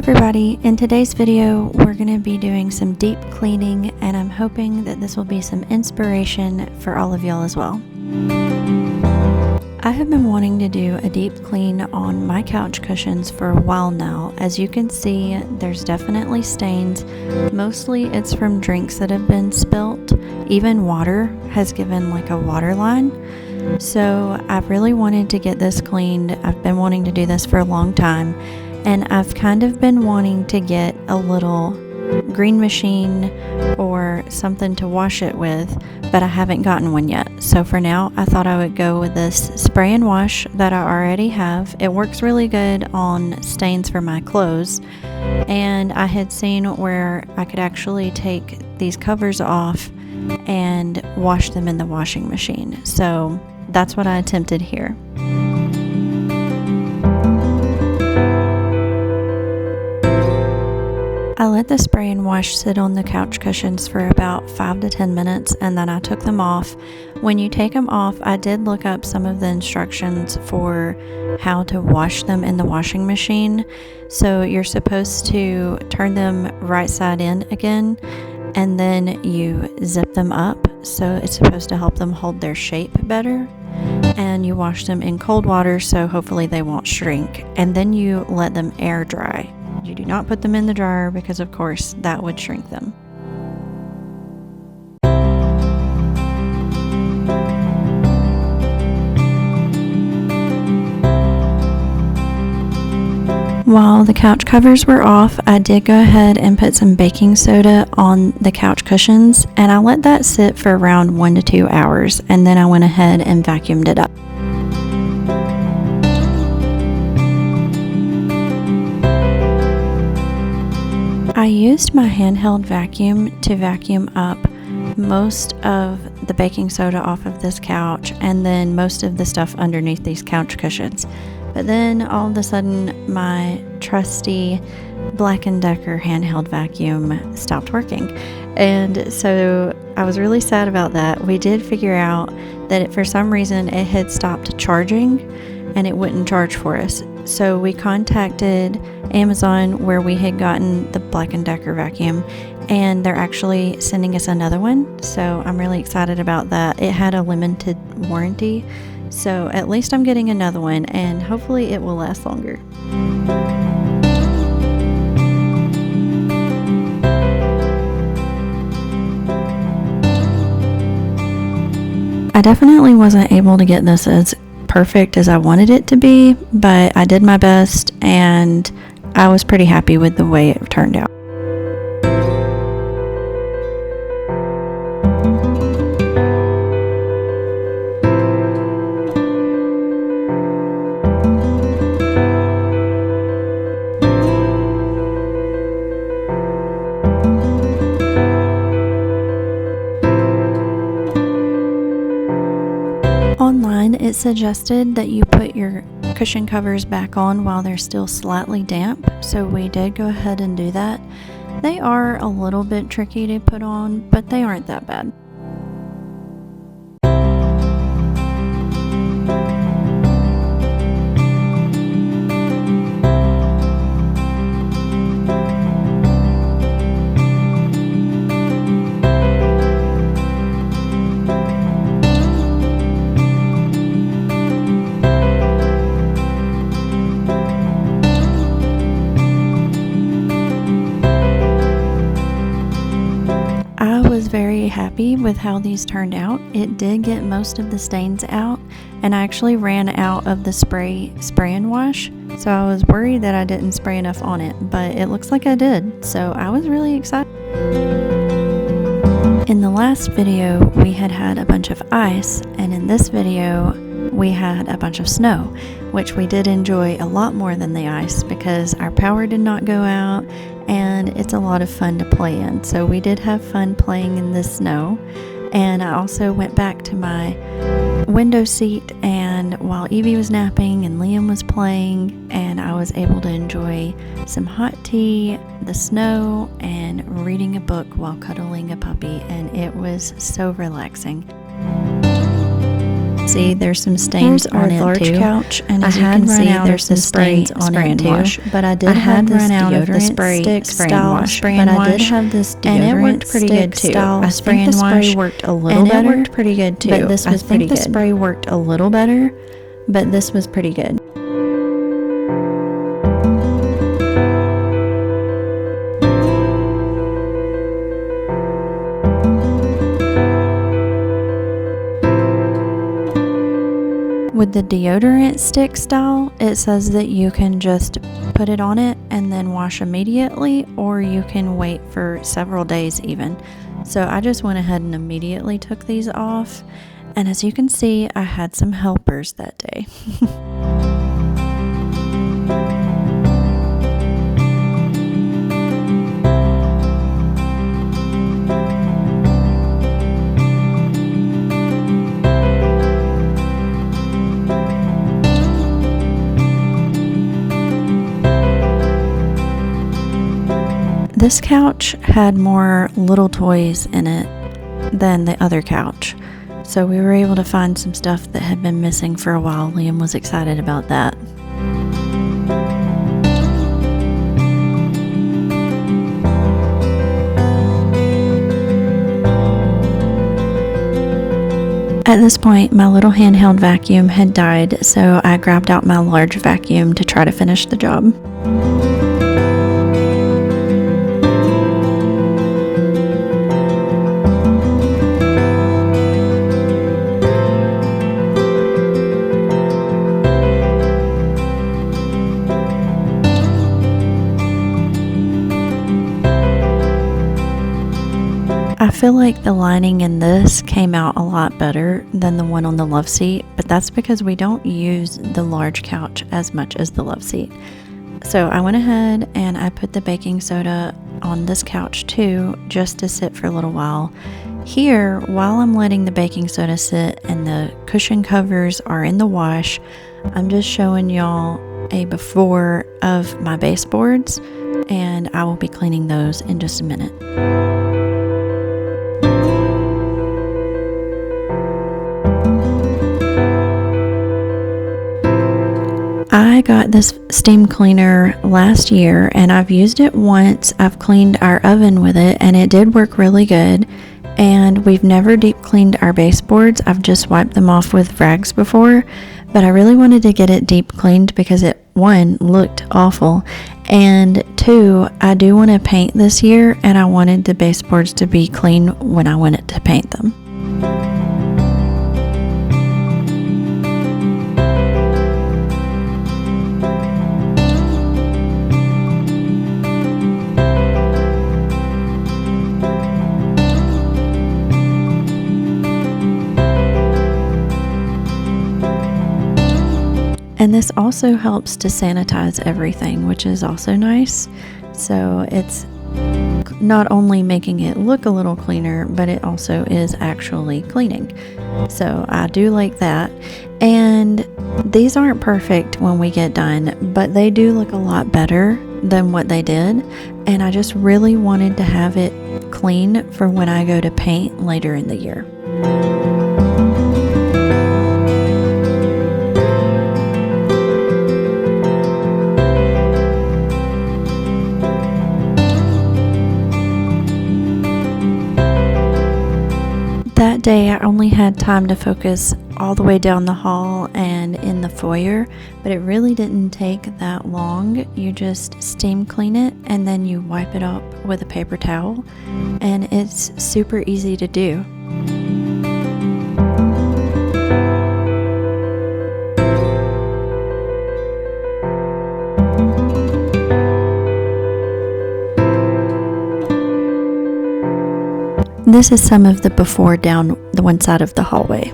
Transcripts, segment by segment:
everybody, in today's video we're going to be doing some deep cleaning, and I'm hoping that this will be some inspiration for all of y'all as well. I have been wanting to do a deep clean on my couch cushions for a while now. As you can see, there's definitely stains. Mostly it's from drinks that have been spilt. Even water has given like a water line. So I've really wanted to get this cleaned. I've been wanting to do this for a long time, and I've kind of been wanting to get a little green machine or something to wash it with, but I haven't gotten one yet. So for now, I thought I would go with this spray and wash that I already have. It works really good on stains for my clothes, and I had seen where I could actually take these covers off and wash them in the washing machine. So that's what I attempted here. I let the spray and wash sit on the couch cushions for about 5 to 10 minutes, and then I took them off. When you take them off, I did look up some of the instructions for how to wash them in the washing machine. So you're supposed to turn them right side in again, and then you zip them up. So it's supposed to help them hold their shape better. And you wash them in cold water, so hopefully they won't shrink. And then you let them air dry. You do not put them in the dryer because, of course, that would shrink them. While the couch covers were off, I did go ahead and put some baking soda on the couch cushions, and I let that sit for around 1 to 2 hours, and then I went ahead and vacuumed it up. I used my handheld vacuum to vacuum up most of the baking soda off of this couch, and then most of the stuff underneath these couch cushions. But then all of a sudden my trusty Black & Decker handheld vacuum stopped working, and so I was really sad about that. We did figure out that for some reason it had stopped charging and it wouldn't charge for us. So we contacted Amazon, where we had gotten the Black & Decker vacuum, and they're actually sending us another one. So I'm really excited about that. It had a limited warranty, so at least I'm getting another one, and hopefully it will last longer. I definitely wasn't able to get this as perfect as I wanted it to be, but I did my best, and I was pretty happy with the way it turned out. Online, it suggested that you put your cushion covers back on while they're still slightly damp, so we did go ahead and do that. They are a little bit tricky to put on, but they aren't that bad. I was very happy with how these turned out. It did get most of the stains out, and I actually ran out of the spray and wash, so I was worried that I didn't spray enough on it, but it looks like I did, so I was really excited. In the last video, we had a bunch of ice, and in this video, we had a bunch of snow, which we did enjoy a lot more than the ice because our power did not go out, and it's a lot of fun to play in. So we did have fun playing in the snow. And I also went back to my window seat, and while Evie was napping and Liam was playing, and I was able to enjoy some hot tea, the snow, and reading a book while cuddling a puppy, and it was so relaxing. see, there's some stains on it too. Couch, and as you can see, there's some stains on it too. But I did have this deodorant stick style spray and wash, but I did have this deodorant and it worked pretty good too. I think the spray worked a little better. It worked pretty good too. But this was pretty good. The spray worked a little better, but this was pretty good. With the deodorant stick style, it says that you can just put it on it and then wash immediately, or you can wait for several days even. So I just went ahead and immediately took these off, and as you can see, I had some helpers that day. This couch had more little toys in it than the other couch, so we were able to find some stuff that had been missing for a while. Liam was excited about that. At this point, my little handheld vacuum had died, so I grabbed out my large vacuum to try to finish the job. I feel like the lining in this came out a lot better than the one on the love seat, but that's because we don't use the large couch as much as the love seat. So I went ahead and I put the baking soda on this couch too, just to sit for a little while. Here, while I'm letting the baking soda sit and the cushion covers are in the wash, I'm just showing y'all a before of my baseboards, and I will be cleaning those in just a minute. I got this steam cleaner last year and I've used it once. I've cleaned our oven with it and it did work really good, and we've never deep cleaned our baseboards. I've just wiped them off with rags before, but I really wanted to get it deep cleaned because it, one, looked awful, and two, I do want to paint this year and I wanted the baseboards to be clean when I went to paint them. And this also helps to sanitize everything, which is also nice. So it's not only making it look a little cleaner, but it also is actually cleaning. So I do like that. And these aren't perfect when we get done, but they do look a lot better than what they did. And I just really wanted to have it clean for when I go to paint later in the year. That day I only had time to focus all the way down the hall and in the foyer, but it really didn't take that long. You just steam clean it and then you wipe it up with a paper towel, and it's super easy to do. This is some of the before down the one side of the hallway.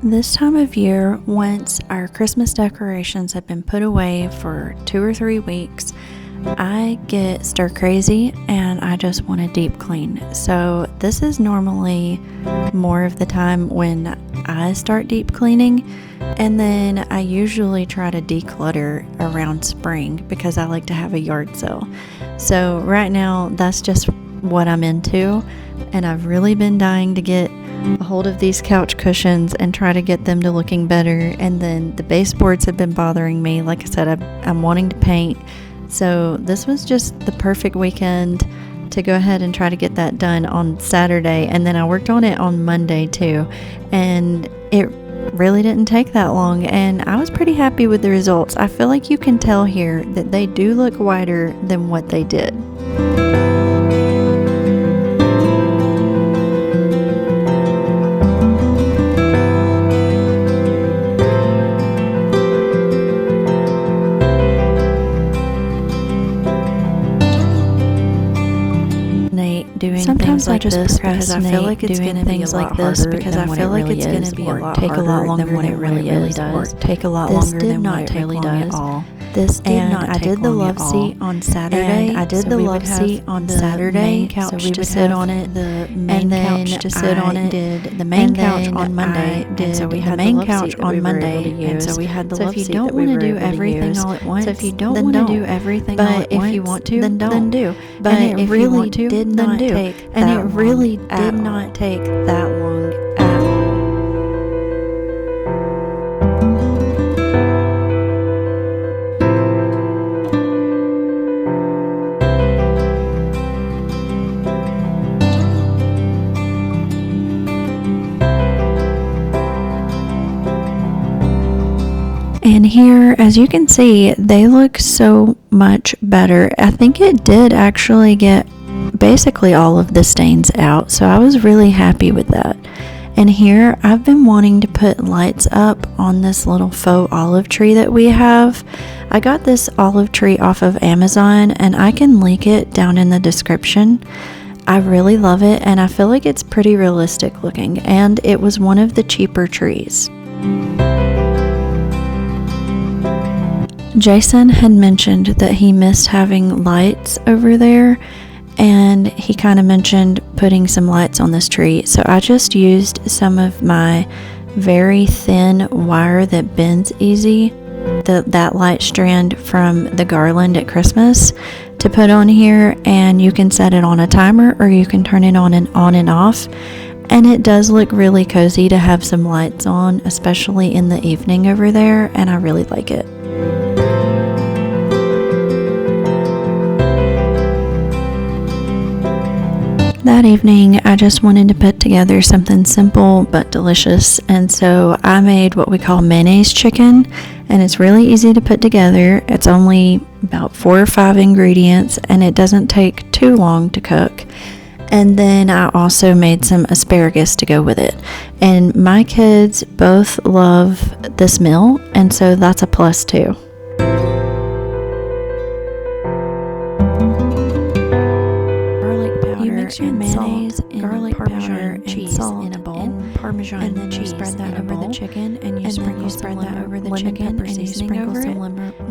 This time of year, once our Christmas decorations have been put away for 2 or 3 weeks, I get stir crazy and and I just want to deep clean. So this is normally more of the time when I start deep cleaning, and then I usually try to declutter around spring because I like to have a yard sale. So right now that's just what I'm into, and I've really been dying to get a hold of these couch cushions and try to get them to looking better. And then the baseboards have been bothering me. Like I said, I'm wanting to paint. So this was just the perfect weekend to go ahead and try to get that done on Saturday. And then I worked on it on Monday too. And it really didn't take that long. And I was pretty happy with the results. I feel like you can tell here that they do look whiter than what they did. Sometimes I just procrastinate because I feel like it's going to be a lot harder because I feel like it's going to be a lot take a lot longer than what it really does. Take a lot longer than what it really does. This did not take long at all. I did the love seat on Saturday. I did the love seat on Saturday, couch to sit on it. The main couch to sit on it. Did the main couch on Monday. Did so we had the main couch on Monday, and so we had the love seat that we were able to use. So if you don't want to do everything all at once, so if you don't want to do everything all at once, but if you want to, then do. But it really did not take, and it really did not take that long at all. And here, as you can see, they look so much better. I think it did actually get basically all of the stains out, so I was really happy with that. And here, I've been wanting to put lights up on this little faux olive tree that we have. I got this olive tree off of Amazon, and I can link it down in the description. I really love it, and I feel like it's pretty realistic looking, and it was one of the cheaper trees. Jason had mentioned that he missed having lights over there, and he kind of mentioned putting some lights on this tree. So I just used some of my very thin wire that bends easy, that light strand from the garland at Christmas, to put on here, and you can set it on a timer or you can turn it on and off. And it does look really cozy to have some lights on, especially in the evening over there, and I really like it. That evening, I just wanted to put together something simple but delicious, and so I made what we call mayonnaise chicken, and it's really easy to put together. It's only about 4 or 5 ingredients, and it doesn't take too long to cook. And then I also made some asparagus to go with it, and my kids both love this meal, and so that's a plus too. Mix your mayonnaise, garlic powder, and cheese in a bowl, and Parmesan and then cheese, you spread that over the chicken, and you spread that over the chicken, and you sprinkle some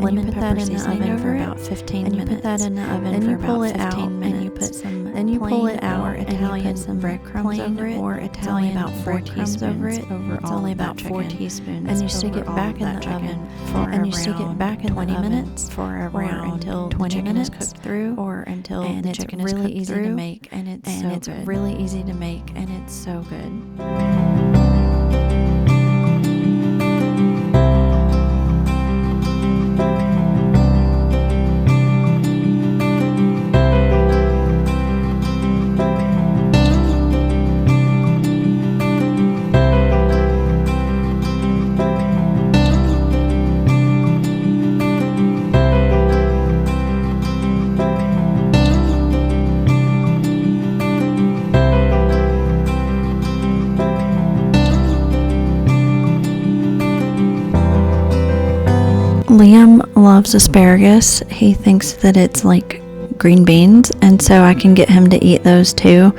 lemon pepper seasoning over it, about 15 minutes. And you put that in the oven for about 15 minutes. And you put some, then you pull it out, and you put some breadcrumbs over it, or Italian about 4 teaspoons over it. It's only about 4 teaspoons, and you stick it back in the oven for around 20 minutes, until 20 minutes cooked through, or until the chicken is really easy to make. And it's really easy to make, and it's so good. Liam loves asparagus. He thinks that it's like green beans, and so I can get him to eat those too.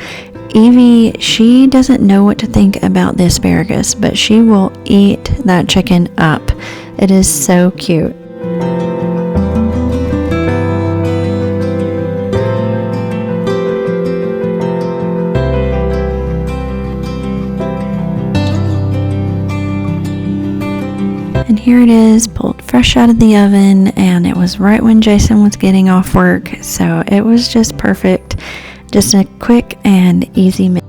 Evie, she doesn't know what to think about the asparagus, but she will eat that chicken up. It is so cute. here it is, pulled fresh out of the oven, and it was right when Jason was getting off work, so it was just perfect. Just a quick and easy meal.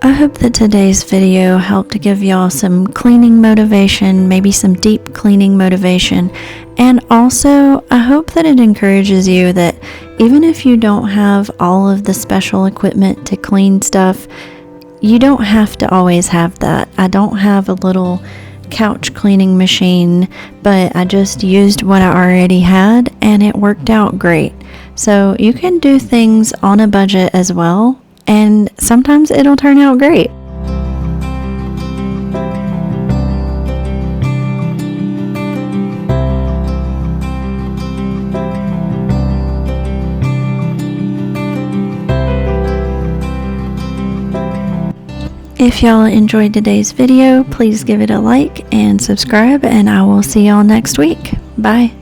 I hope that today's video helped to give y'all some cleaning motivation, maybe some deep cleaning motivation, and also I hope that it encourages you that even if you don't have all of the special equipment to clean stuff, you don't have to always have that. I don't have a little couch cleaning machine, but I just used what I already had and it worked out great. So you can do things on a budget as well, and sometimes it'll turn out great. If y'all enjoyed today's video, please give it a like and subscribe, and I will see y'all next week. Bye.